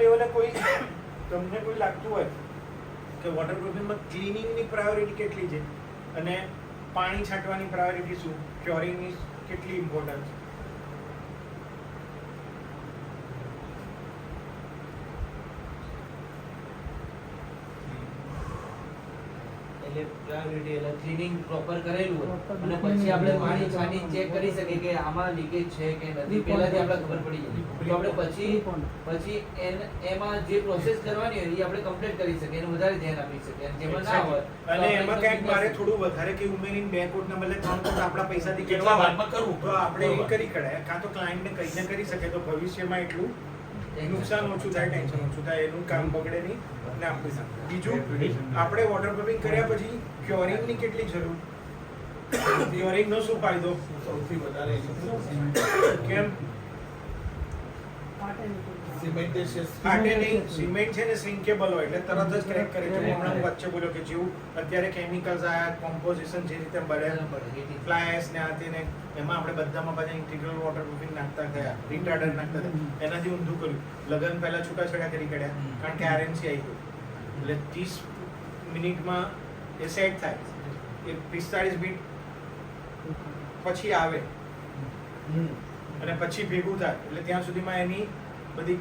લેવલે કોઈ તમને કોઈ લાગતું હોય કે વોટરપ્રૂફિંગમાં ક્લિનિંગની પ્રાયોરિટી કેટલી છે અને પાણી છાંટવાની પ્રાયોરિટી શું, ક્યોરિંગની કેટલી ઇમ્પોર્ટન્સ છે? એટલે પ્રાયોરિટી એટલે ક્લીનિંગ પ્રોપર કરેલું હોય અને પછી આપણે પાણી છાંટીને ચેક કરી શકીએ કે આમાં લીકેજ છે કે નથી, પહેલાથી આપણે ખબર પડી જાય તો આપણે પછી એમાં જે પ્રોસેસ કરવાની હોય એ આપણે કમ્પ્લીટ કરી શકીએ, એનું વધારે ધ્યાન આપી શકીએ. અને જેમાં ના હોય અને એમાં ક્યાંક મારે થોડું વધારે કે ઉમેરીને 2 કોટના બદલે 3 કોટ આપણા પૈસાથી કેટલા વારમાં કરવું તો આપણે એ કરી કઢાય, કાં તો ક્લાયન્ટને કહીને કરી શકે તો ભવિષ્યમાં એટલું નુકસાન ઓછું થાય, ટેન્શન ઓછું થાય, એનું કામ બગડે નહીં અને આપણી સાથે. બીજું, આપણે વોટરપ્રૂફિંગ કર્યા પછી ક્યોરિંગની કેટલી જરૂર, ક્યોરિંગનો શું ફાયદો? સૌથી વધારે કેમ? સિમેન્ટ ફાટે નહીં. સિમેન્ટ છે ને સિંકેબલ હોય એટલે તરત જ ક્રેક કરે છે. હમણાં હું વચ્ચે બોલ્યો કે જેવું અત્યારે કેમિકલ્સ આયા, કોમ્પોઝિશન જે રીતે બને, ફ્લાય એશ ને આ તે ને એમાં આપણે બધામાં બધા ઇન્ટિગ્રલ વોટરપ્રૂફિંગ નાખતા ગયા, રિટાર્ડર નાખતા ગયા, એનાથી ઊંધું કર્યું. લગન પહેલા છૂટાછેડા કરી કાઢ્યા કારણ કે આરએનસી આવી ગયું એટલે 30 મિનિટમાં એ સેટ થાય, એ 45 મિનિટ પછી આવે અને પછી ભેગું થાય એટલે ત્યાં સુધીમાં એની બધી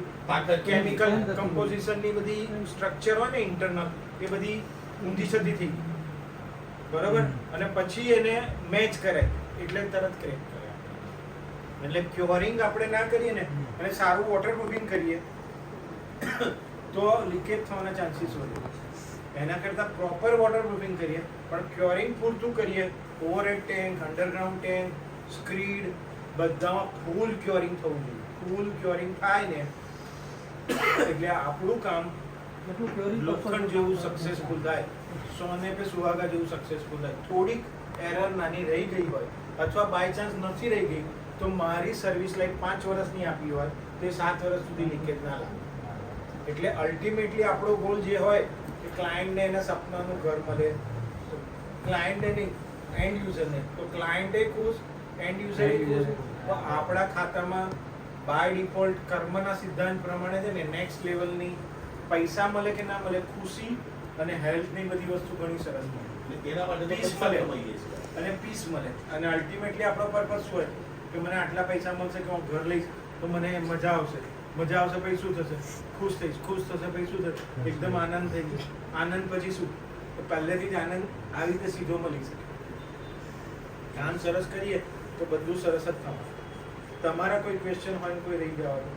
કેમિકલ કમ્પોઝિશનની બધી સ્ટ્રક્ચર હોય ને ઇન્ટરનલ એ બધી ઊંધી સધી થઈ ગઈ, બરોબર? અને પછી એને મેચ કરે એટલે તરત ક્રેક કરે. એટલે ક્યોરિંગ આપણે ના કરીએ ને અને સારું વોટરપ્રૂફિંગ કરીએ તો લીકેજ થવાના ચાન્સીસ વધે. એના કરતાં પ્રોપર વોટરપ્રૂફિંગ કરીએ પણ ક્યોરિંગ પૂરતું કરીએ, ઓવરહેડ ટેન્ક, અંડરગ્રાઉન્ડ ટેન્ક, સ્ક્રીડ બધામાં ફૂલ ક્યોરિંગ થવું જોઈએ. ફૂલ ક્યોરિંગ થાય ને એટલે આપણું કામ લોખંડ જેવું સક્સેસફુલ થાય, સોને પે સુહાગા જેવું સક્સેસફુલ થાય. થોડીક એરર નાની રહી ગઈ હોય અથવા બાય ચાન્સ નથી રહી ગઈ તો મારી સર્વિસ લાઈક 5 વર્ષની આપી હોય તો 7 વર્ષ સુધી લીકેજ ના લાગે. એટલે અલ્ટિમેટલી આપણો ગોલ જે હોય કે ક્લાયન્ટને એના સપનાનું ઘર મળે, ક્લાયન્ટને નહીં એન્ડ યુઝરને, તો ક્લાયન્ટે ખુશ, એન્ડ યુઝર ખુશ, તો આપણા ખાતામાં બાય ડિફોલ્ટ કર્મના સિદ્ધાંત પ્રમાણે છે ને નેક્સ્ટ લેવલની પૈસા મળે કે ના મળે, ખુશી અને હેલ્થની બધી વસ્તુ ઘણી સરસ મળે. એના માટે પીસ મળે અને પીસ મળે અને અલ્ટિમેટલી આપણો પર્પસ શું હોય કે મને આટલા પૈસા મળશે કે હું ઘર લઈશ તો મને મજા આવશે, મજા આવશે પછી શું થશે, ખુશ થઈશ, ખુશ થશે પછી શું થશે, એકદમ આનંદ થઈ જશે. આનંદ પછી શું, તો પહેલેથી જ આનંદ આવી રીતે સીધો મળી શકે. કામ સરસ કરીએ તો બધું સરસ જ થવાનું. તમારા કોઈ ક્વેશ્ચન હોય કોઈ રહી જવાનું?